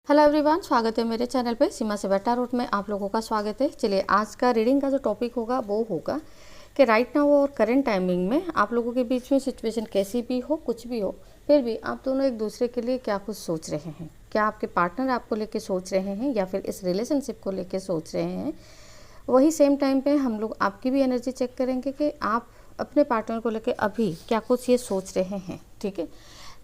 Hello everyone, स्वागत है मेरे चैनल पे सीमा से बेटा रूट में आप लोगों का स्वागत है। चलिए, आज का रीडिंग का जो टॉपिक होगा वो होगा कि राइट नाउ और करंट टाइमिंग में आप लोगों के बीच में सिचुएशन कैसी भी हो, कुछ भी हो, फिर भी आप दोनों एक दूसरे के लिए क्या कुछ सोच रहे हैं। क्या आपके पार्टनर आपको लेके सोच रहे हैं या फिर इस रिलेशनशिप को लेके सोच रहे हैं। वही सेम टाइम पे हम लोग आपकी भी एनर्जी चेक करेंगे कि आप अपने पार्टनर को लेके अभी क्या कुछ ये सोच रहे हैं। ठीक है,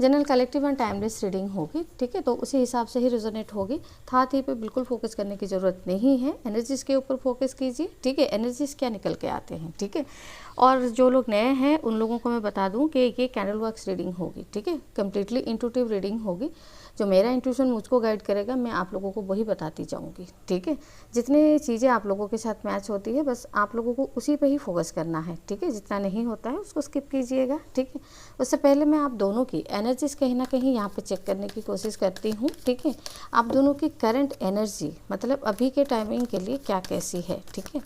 general collective and timeless reading होगी। ठीक है, तो उसी हिसाब से ही रिजोनेट होगी। था थी पे बिल्कुल फोकस करने की ज़रूरत नहीं है, एनर्जीज़ के ऊपर फोकस कीजिए। ठीक है, एनर्जीज़ क्या निकल के आते हैं। ठीक है, और जो लोग नए हैं उन लोगों को मैं बता दूं कि ये कैंडल वर्क्स रीडिंग होगी। ठीक है, कम्प्लीटली इंट्यूटिव रीडिंग होगी। जो मेरा इंट्यूशन मुझको गाइड करेगा, मैं आप लोगों को वही बताती जाऊंगी। ठीक है, जितनी चीज़ें आप लोगों के साथ मैच होती है बस आप लोगों को उसी पे ही फोकस करना है। ठीक है, जितना नहीं होता है उसको स्किप कीजिएगा। ठीक है, उससे पहले मैं आप दोनों की एनर्जीज कहीं ना कहीं यहाँ पे चेक करने की कोशिश करती हूँ। ठीक है, आप दोनों की करंट एनर्जी मतलब अभी के टाइमिंग के लिए क्या कैसी है। ठीक है,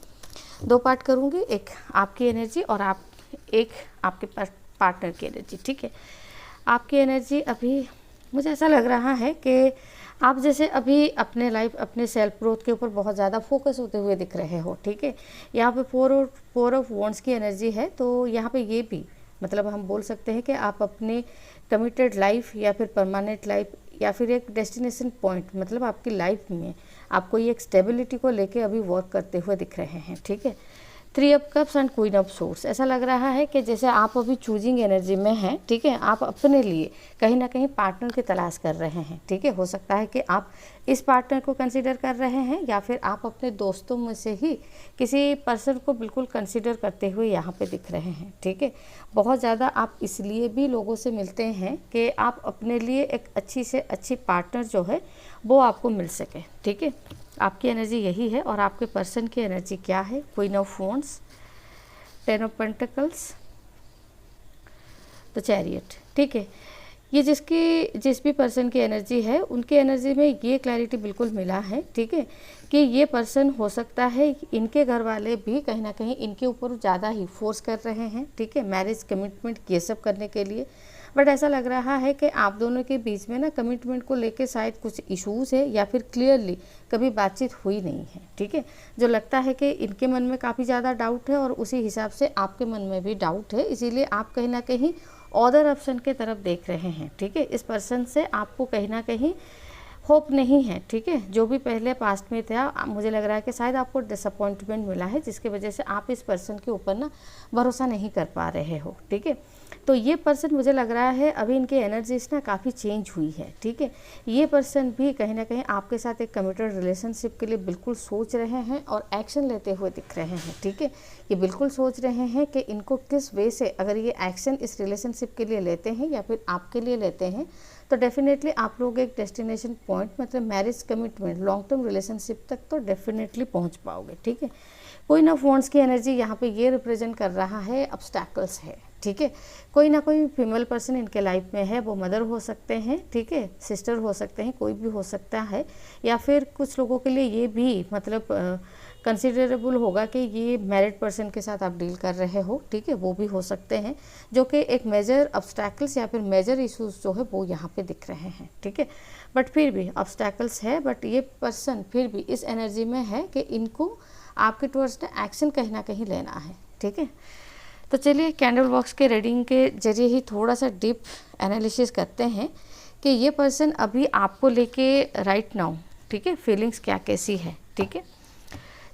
दो पार्ट करूँगी, एक आपकी एनर्जी और एक आपके पार्टनर की एनर्जी। ठीक है, आपकी एनर्जी अभी मुझे ऐसा लग रहा है कि आप जैसे अभी अपने लाइफ अपने सेल्फ ग्रोथ के ऊपर बहुत ज़्यादा फोकस होते हुए दिख रहे हो। ठीक है, यहाँ पे फोर ऑफ वॉन्ड्स की एनर्जी है, तो यहाँ पे ये भी मतलब हम बोल सकते हैं कि आप अपने कमिटेड लाइफ या फिर परमानेंट लाइफ या फिर एक डेस्टिनेशन पॉइंट मतलब आपकी लाइफ में आपको ये एक स्टेबिलिटी को लेके अभी वर्क करते हुए दिख रहे हैं। ठीक है, 3 of cups and queen of swords, ऐसा लग रहा है कि जैसे आप अभी चूजिंग एनर्जी में हैं। ठीक है, आप अपने लिए कहीं ना कहीं पार्टनर की तलाश कर रहे हैं। ठीक है, हो सकता है कि आप इस पार्टनर को कंसीडर कर रहे हैं या फिर आप अपने दोस्तों में से ही किसी पर्सन को बिल्कुल कंसीडर करते हुए यहाँ पे दिख रहे हैं। ठीक है, बहुत ज़्यादा आप इसलिए भी लोगों से मिलते हैं कि आप अपने लिए एक अच्छी से अच्छी पार्टनर जो है वो आपको मिल सके। ठीक है, आपकी एनर्जी यही है। और आपके पर्सन की एनर्जी क्या है? Queen of wands, 10 of pentacles, the chariot. ठीक है, ये जिस भी पर्सन की एनर्जी है उनकी एनर्जी में ये क्लैरिटी बिल्कुल मिला है। ठीक है, कि ये पर्सन हो सकता है इनके घर वाले भी कहीं ना कहीं इनके ऊपर ज़्यादा ही फोर्स कर रहे हैं। ठीक है, मैरिज कमिटमेंट ये सब करने के लिए। बट ऐसा लग रहा है कि आप दोनों के बीच में ना कमिटमेंट को लेके शायद कुछ इश्यूज़ है या फिर क्लियरली कभी बातचीत हुई नहीं है। ठीक है, जो लगता है कि इनके मन में काफ़ी ज़्यादा डाउट है और उसी हिसाब से आपके मन में भी डाउट है, इसीलिए आप कहीं ना कहीं अदर ऑप्शन के तरफ देख रहे हैं। ठीक है, इस पर्सन से आपको कहीं ना कहीं होप नहीं है। ठीक है, जो भी पहले पास्ट में था मुझे लग रहा है कि शायद आपको डिसअपॉइंटमेंट मिला है जिसकी वजह से आप इस पर्सन के ऊपर ना भरोसा नहीं कर पा रहे हो। ठीक है, तो ये पर्सन मुझे लग रहा है अभी इनकी एनर्जीज ना काफ़ी चेंज हुई है। ठीक है, ये पर्सन भी कहीं ना कहीं आपके साथ एक कमिटेड रिलेशनशिप के लिए बिल्कुल सोच रहे हैं और एक्शन लेते हुए दिख रहे हैं। ठीक है, ये बिल्कुल सोच रहे हैं कि इनको किस वे से अगर ये एक्शन इस रिलेशनशिप के लिए लेते हैं या फिर आपके लिए लेते हैं तो डेफिनेटली आप लोग एक डेस्टिनेशन पॉइंट मतलब marriage commitment long term relationship तक तो डेफिनेटली पहुंच पाओगे। ठीक है, क्वीन ऑफ वॉन्ड्स की एनर्जी यहाँ पे ये रिप्रेजेंट कर रहा है ऑब्स्टैकल्स है। ठीक है, कोई ना कोई फीमेल पर्सन इनके लाइफ में है, वो मदर हो सकते हैं। ठीक है, सिस्टर हो सकते हैं, कोई भी हो सकता है। या फिर कुछ लोगों के लिए ये भी मतलब कंसिडरेबल होगा कि ये मैरिड पर्सन के साथ आप डील कर रहे हो। ठीक है, वो भी हो सकते हैं जो कि एक मेजर ऑब्स्टैकल्स या फिर मेजर इश्यूज जो है वो यहाँ पे दिख रहे हैं। ठीक है, बट फिर भी ऑब्स्टैकल्स है, बट ये पर्सन फिर भी इस एनर्जी में है कि इनको आपके टुवर्ड्स ना एक्शन कहीं ना कहीं लेना है। ठीक है, तो चलिए कैंडल बॉक्स के रीडिंग के जरिए ही थोड़ा सा डीप एनालिसिस करते हैं कि ये पर्सन अभी आपको लेके राइट नाउ ठीक है फीलिंग्स क्या कैसी है। ठीक है,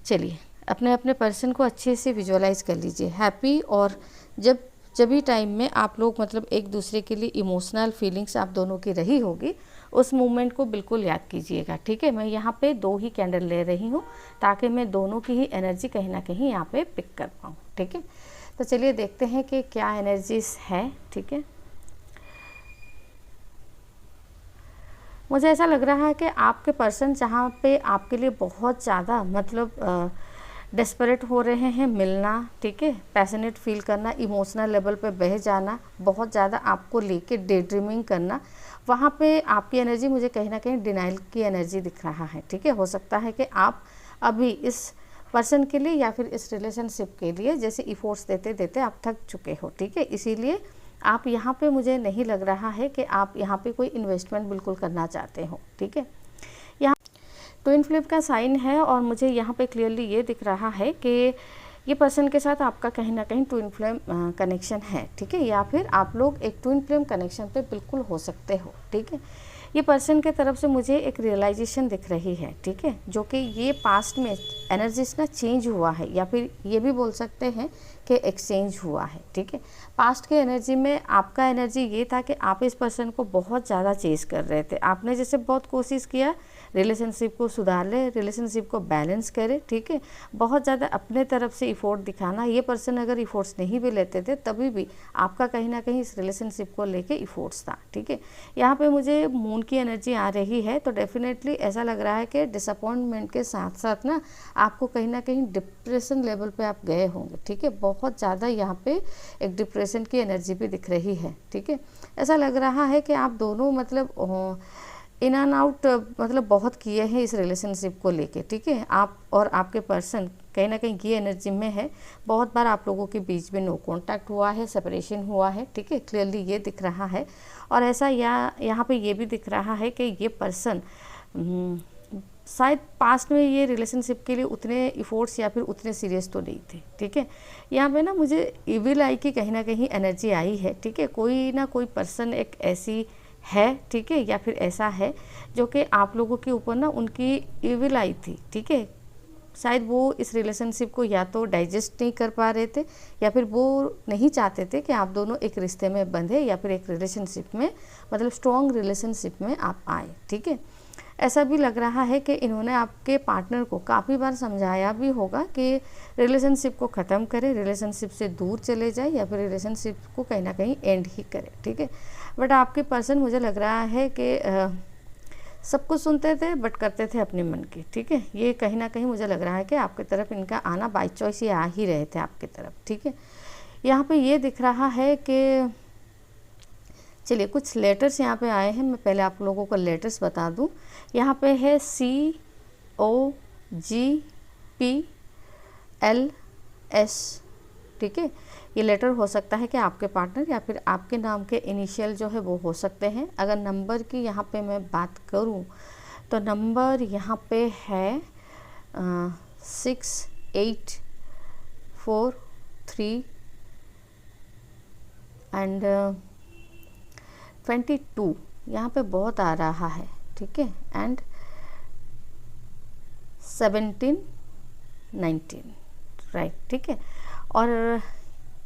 चलिए अपने अपने पर्सन को अच्छे से विजुअलाइज कर लीजिए हैप्पी। और जब भी टाइम में आप लोग मतलब एक दूसरे के लिए इमोशनल फीलिंग्स आप दोनों की रही होगी उस मोमेंट को बिल्कुल याद कीजिएगा। ठीक है, मैं यहाँ पे 2 ही कैंडल ले रही हूँ ताकि मैं दोनों की ही एनर्जी कहीं ना कहीं यहाँ पे पिक कर पाऊँ। ठीक है, तो चलिए देखते हैं कि क्या एनर्जीज है। ठीक है, मुझे ऐसा लग रहा है कि आपके पर्सन जहाँ पे आपके लिए बहुत ज़्यादा मतलब डेस्परेट हो रहे हैं मिलना। ठीक है, पैशनेट फील करना, इमोशनल लेवल पे बह जाना, बहुत ज़्यादा आपको लेके डे ड्रीमिंग करना, वहाँ पे आपकी एनर्जी मुझे कहीं ना कहीं डिनाइल की एनर्जी दिख रहा है। ठीक है, हो सकता है कि आप अभी इस पर्सन के लिए या फिर इस रिलेशनशिप के लिए जैसे इफोर्ट्स देते देते आप थक चुके हो। ठीक है, इसीलिए आप यहाँ पे मुझे नहीं लग रहा है कि आप यहाँ पे कोई इन्वेस्टमेंट बिल्कुल करना चाहते हो। ठीक है, ट्विन फ्लेम का साइन है और मुझे यहाँ पे क्लियरली ये दिख रहा है कि ये पर्सन के साथ आपका कहीं ना कहीं ट्विन फ्लेम कनेक्शन है, ठीक है, या फिर आप लोग एक ट्विन फ्लेम कनेक्शन पे बिल्कुल हो सकते हो, ठीक है। ये पर्सन के तरफ से मुझे एक रियलाइजेशन दिख रही है, ठीक है, जो कि ये पास्ट में एनर्जीज ना चेंज हुआ है, या फिर ये भी बोल सकते हैं कि एक्सचेंज हुआ है, ठीक है। पास्ट के एनर्जी में आपका एनर्जी ये था कि आप इस पर्सन को बहुत ज़्यादा चेज कर रहे थे, आपने जैसे बहुत कोशिश किया रिलेशनशिप को सुधार ले, रिलेशनशिप को बैलेंस करे, ठीक है, बहुत ज़्यादा अपने तरफ से इफ़ोर्ट दिखाना। ये पर्सन अगर इफ़ोर्ट्स नहीं भी लेते थे तभी भी आपका कहीं ना कहीं इस रिलेशनशिप को लेके इफ़ोर्ट्स था, ठीक है। यहाँ पे मुझे मून की एनर्जी आ रही है, तो डेफिनेटली ऐसा लग रहा है कि डिसअपॉइंटमेंट के साथ साथ ना आपको कहीं ना कहीं डिप्रेशन लेवल पे आप गए होंगे, ठीक है। बहुत ज़्यादा यहाँ पे एक डिप्रेशन की एनर्जी भी दिख रही है, ठीक है। ऐसा लग रहा है कि आप दोनों मतलब इन एंड आउट मतलब बहुत किए हैं इस रिलेशनशिप को लेके, ठीक है। आप और आपके पर्सन कहीं ना कहीं ये एनर्जी में है, बहुत बार आप लोगों के बीच में नो कांटेक्ट हुआ है, सेपरेशन हुआ है, ठीक है, क्लियरली ये दिख रहा है। और ऐसा यहाँ पे ये भी दिख रहा है कि ये पर्सन शायद पास्ट में ये रिलेशनशिप के लिए उतने इफ़ोर्ट्स या फिर उतने सीरियस तो नहीं थे, ठीक है। यहाँ पे ना मुझे इविल आई की कहीं ना कहीं एनर्जी आई है, ठीक है। कोई ना कोई पर्सन एक ऐसी है, ठीक है, या फिर ऐसा है जो कि आप लोगों के ऊपर ना उनकी इविल आई थी, ठीक है। शायद वो इस रिलेशनशिप को या तो डाइजेस्ट नहीं कर पा रहे थे, या फिर वो नहीं चाहते थे कि आप दोनों एक रिश्ते में बंधे या फिर एक रिलेशनशिप में मतलब स्ट्रॉन्ग रिलेशनशिप में आप आए, ठीक है। ऐसा भी लग रहा है कि इन्होंने आपके पार्टनर को काफ़ी बार समझाया भी होगा कि रिलेशनशिप को ख़त्म करे, रिलेशनशिप से दूर चले जाए या फिर रिलेशनशिप को कहीं ना कहीं एंड ही करे, ठीक है। बट आपके पर्सन मुझे लग रहा है कि सब कुछ सुनते थे बट करते थे अपने मन की, ठीक है। ये कहीं ना कहीं मुझे लग रहा है कि आपकी तरफ इनका आना बाय चॉइस ये आ ही रहे थे आपकी तरफ, ठीक है। यहाँ पे ये दिख रहा है कि चलिए कुछ लेटर्स यहाँ पे आए हैं, मैं पहले आप लोगों को लेटर्स बता दूँ। यहाँ पे है COGPLS, ठीक है। ये लेटर हो सकता है कि आपके पार्टनर या फिर आपके नाम के इनिशियल जो है वो हो सकते हैं। अगर नंबर की यहाँ पे मैं बात करूँ तो नंबर यहाँ पे है 6843 एंड 22 यहाँ पे बहुत आ रहा है, ठीक है, एंड 1719, राइट, ठीक है। और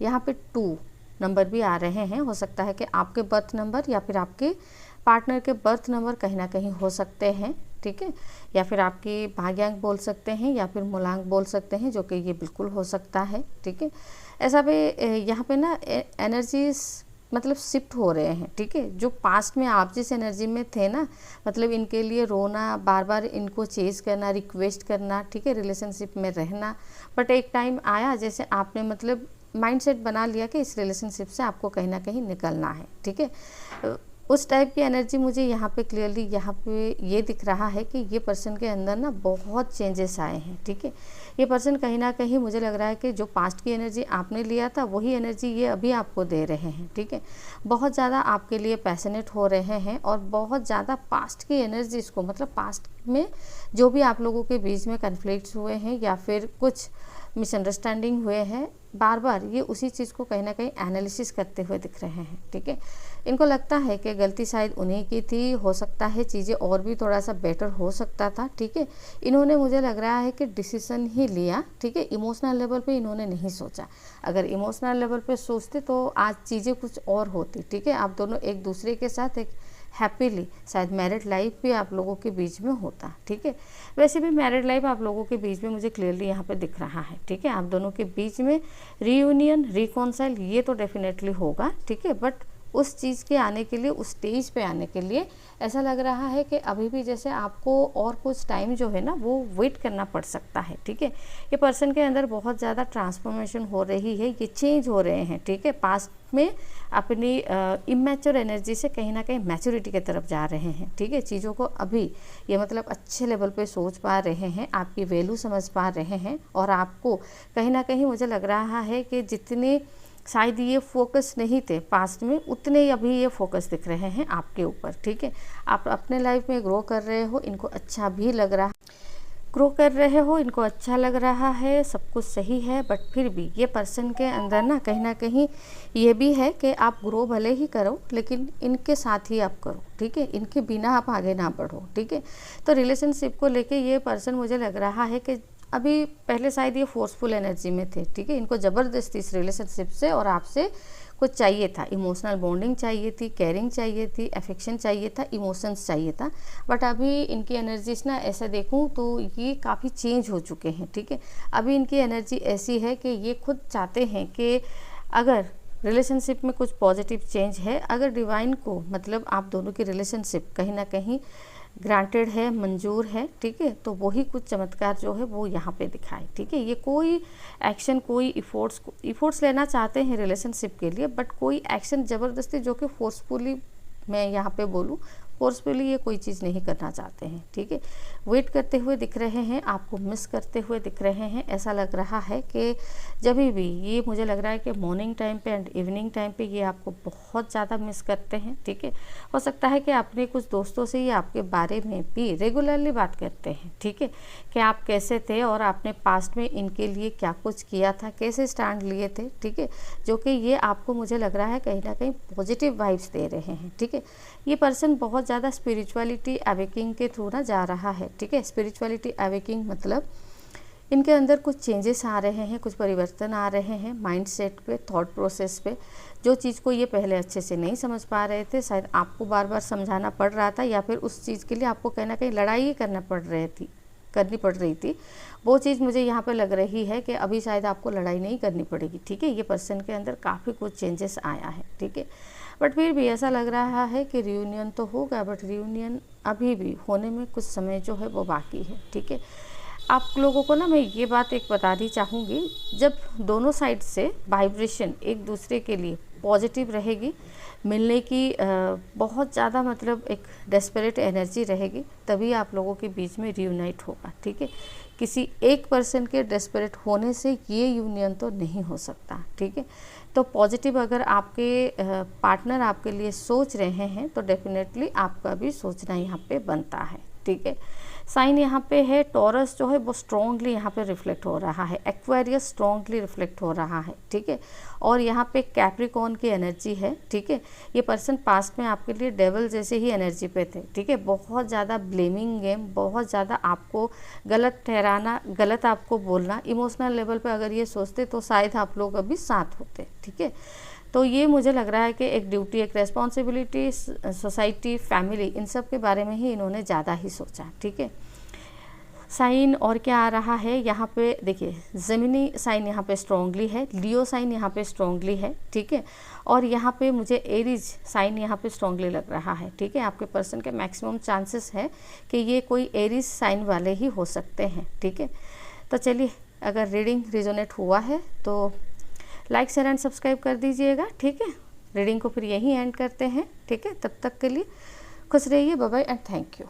यहाँ पे 2 नंबर भी आ रहे हैं, हो सकता है कि आपके बर्थ नंबर या फिर आपके पार्टनर के बर्थ नंबर कहीं ना कहीं हो सकते हैं, ठीक है, या फिर आपकी भाग्यांक बोल सकते हैं या फिर मूलांक बोल सकते हैं, जो कि ये बिल्कुल हो सकता है, ठीक है। ऐसा भी यहाँ पे ना एनर्जीज मतलब शिफ्ट हो रहे हैं, ठीक है। जो पास्ट में आप जिस एनर्जी में थे ना, मतलब इनके लिए रोना, बार बार इनको चेज करना, रिक्वेस्ट करना, ठीक है, रिलेशनशिप में रहना, बट एक टाइम आया जैसे आपने मतलब माइंडसेट बना लिया कि इस रिलेशनशिप से आपको कहीं ना कहीं निकलना है, ठीक है। उस टाइप की एनर्जी मुझे यहाँ पे क्लियरली यहाँ पे ये दिख रहा है कि ये पर्सन के अंदर ना बहुत चेंजेस आए हैं, ठीक है। ये पर्सन कहीं ना कहीं मुझे लग रहा है कि जो पास्ट की एनर्जी आपने लिया था वही एनर्जी ये अभी आपको दे रहे हैं, ठीक है। बहुत ज़्यादा आपके लिए पैशनेट हो रहे हैं और बहुत ज़्यादा पास्ट की एनर्जीज़ को मतलब पास्ट में जो भी आप लोगों के बीच में कन्फ्लिक्ट्स हुए हैं या फिर कुछ मिसअंडरस्टैंडिंग हुए हैं, बार बार ये उसी चीज़ को कहीं ना कहीं एनालिसिस करते हुए दिख रहे हैं, ठीक है। इनको लगता है कि गलती शायद उन्हीं की थी, हो सकता है चीज़ें और भी थोड़ा सा बेटर हो सकता था, ठीक है। इन्होंने मुझे लग रहा है कि डिसीजन ही लिया, ठीक है, इमोशनल लेवल पे इन्होंने नहीं सोचा। अगर इमोशनल लेवल पे सोचते तो आज चीज़ें कुछ और होती, ठीक है। आप दोनों एक दूसरे के साथ एक हैप्पीली शायद मैरिड लाइफ भी आप लोगों के बीच में होता, ठीक है। वैसे भी मैरिड लाइफ आप लोगों के बीच में मुझे क्लियरली यहाँ पे दिख रहा है, ठीक है। आप दोनों के बीच में रीयूनियन, रिकॉन्साइल ये तो डेफिनेटली होगा, ठीक है। बट उस चीज़ के आने के लिए, उस स्टेज पे आने के लिए ऐसा लग रहा है कि अभी भी जैसे आपको और कुछ टाइम जो है ना वो वेट करना पड़ सकता है, ठीक है। ये पर्सन के अंदर बहुत ज़्यादा ट्रांसफॉर्मेशन हो रही है, ये चेंज हो रहे हैं, ठीक है। पास्ट में अपनी इमैच्योर एनर्जी से कहीं ना कहीं मैच्योरिटी की तरफ जा रहे हैं, ठीक है। चीज़ों को अभी ये मतलब अच्छे लेवल पे सोच पा रहे हैं, आपकी वैल्यू समझ पा रहे हैं और आपको कहीं ना कहीं मुझे लग रहा है कि जितने शायद ये फोकस नहीं थे पास्ट में, उतने अभी ये फोकस दिख रहे हैं आपके ऊपर, ठीक है। आप अपने लाइफ में ग्रो कर रहे हो, इनको अच्छा भी लग रहा है। ग्रो कर रहे हो, इनको अच्छा लग रहा है, सब कुछ सही है, बट फिर भी ये पर्सन के अंदर ना कहीं ये भी है कि आप ग्रो भले ही करो लेकिन इनके साथ ही आप करो, ठीक है, इनके बिना आप आगे ना बढ़ो, ठीक है। तो रिलेशनशिप को लेके ये पर्सन मुझे लग रहा है कि अभी पहले शायद ये फोर्सफुल एनर्जी में थे, ठीक है, इनको ज़बरदस्ती इस रिलेशनशिप से और आपसे कुछ चाहिए था, इमोशनल बॉन्डिंग चाहिए थी, केयरिंग चाहिए थी, अफेक्शन चाहिए था, इमोशंस चाहिए था। बट अभी इनकी एनर्जीज ना ऐसा देखूं तो ये काफ़ी चेंज हो चुके हैं, ठीक है। अभी इनकी एनर्जी ऐसी है कि ये खुद चाहते हैं कि अगर रिलेशनशिप में कुछ पॉजिटिव चेंज है, अगर डिवाइन को मतलब आप दोनों की रिलेशनशिप कहीं ना कहीं ग्रांटेड है, मंजूर है, ठीक है, तो वही कुछ चमत्कार जो है वो यहाँ पे दिखाए, ठीक है। ये कोई एक्शन, कोई इफ़ोर्ट्स लेना चाहते हैं रिलेशनशिप के लिए, बट कोई एक्शन ज़बरदस्ती जो कि फोर्सफुली, मैं यहाँ पे बोलूँ फोर्सफुली ये कोई चीज़ नहीं करना चाहते हैं, ठीक है। वेट करते हुए दिख रहे हैं, आपको मिस करते हुए दिख रहे हैं। ऐसा लग रहा है कि जब भी ये मुझे लग रहा है कि मॉर्निंग टाइम पे एंड इवनिंग टाइम पे ये आपको बहुत ज़्यादा मिस करते हैं, ठीक है। हो सकता है कि अपने कुछ दोस्तों से ये आपके बारे में भी रेगुलरली बात करते हैं, ठीक है, कि आप कैसे थे और आपने पास्ट में इनके लिए क्या कुछ किया था, कैसे स्टैंड लिए थे, ठीक है, जो कि ये आपको मुझे लग रहा है कहीं ना कहीं पॉजिटिव वाइब्स दे रहे हैं, ठीक है। ये पर्सन बहुत ज़्यादा स्पिरिचुअलिटी अवेकिंग के थ्रू ना जा रहा है, ठीक है। स्पिरिचुअलिटी अवेकिंग मतलब इनके अंदर कुछ चेंजेस आ रहे हैं, कुछ परिवर्तन आ रहे हैं माइंडसेट पे, थॉट प्रोसेस पे। जो चीज़ को ये पहले अच्छे से नहीं समझ पा रहे थे, शायद आपको बार बार समझाना पड़ रहा था, या फिर उस चीज़ के लिए आपको कहीं ना कहीं लड़ाई ही करनी पड़ रही थी, वो चीज़ मुझे यहाँ पे लग रही है कि अभी शायद आपको लड़ाई नहीं करनी पड़ेगी, ठीक है। ये पर्सन के अंदर काफ़ी कुछ चेंजेस आया है, ठीक है। बट फिर भी ऐसा लग रहा है कि रियूनियन तो होगा, बट रियूनियन अभी भी होने में कुछ समय जो है वो बाकी है, ठीक है। आप लोगों को ना मैं ये बात एक बतानी चाहूँगी, जब दोनों साइड से वाइब्रेशन एक दूसरे के लिए पॉजिटिव रहेगी, मिलने की बहुत ज़्यादा मतलब एक डेस्परेट एनर्जी रहेगी, तभी आप लोगों के बीच में रियूनाइट होगा, ठीक है। किसी एक पर्सन के डेस्परेट होने से ये यूनियन तो नहीं हो सकता, ठीक है। तो पॉजिटिव अगर आपके पार्टनर आपके लिए सोच रहे हैं तो डेफिनेटली आपका भी सोचना यहाँ पे बनता है, ठीक है। साइन यहाँ पे है टॉरस जो है वो स्ट्रॉन्गली यहाँ पे रिफ्लेक्ट हो रहा है, एक्वेरियस स्ट्रॉन्गली रिफ्लेक्ट हो रहा है, ठीक है। और यहाँ पे कैप्रिकॉर्न की एनर्जी है, ठीक है। ये पर्सन पास्ट में आपके लिए डेविल जैसे ही एनर्जी पे थे, ठीक है। बहुत ज़्यादा ब्लेमिंग गेम, बहुत ज़्यादा आपको गलत ठहराना, गलत आपको बोलना, इमोशनल लेवल पे अगर ये सोचते तो शायद आप लोग अभी साथ होते, ठीक है। तो ये मुझे लग रहा है कि एक ड्यूटी, एक रेस्पॉन्सिबिलिटी, सोसाइटी, फैमिली, इन सब के बारे में ही इन्होंने ज़्यादा ही सोचा, ठीक है। साइन और क्या आ रहा है यहाँ पे देखिए, ज़मीनी साइन यहाँ पे स्ट्रॉन्गली है, लियो साइन यहाँ पे स्ट्रॉन्गली है, ठीक है। और यहाँ पे मुझे एरीज साइन यहाँ पे स्ट्रॉन्गली लग रहा है, ठीक है। आपके पर्सन के मैक्सिमम चांसेस है कि ये कोई एरीज साइन वाले ही हो सकते हैं, ठीक है। तो चलिए, अगर रीडिंग रिजोनेट हुआ है तो लाइक, शेयर एंड सब्सक्राइब कर दीजिएगा, ठीक है। रीडिंग को फिर यहीं एंड करते हैं, ठीक है। तब तक के लिए खुश रहिए, bye bye and thank you.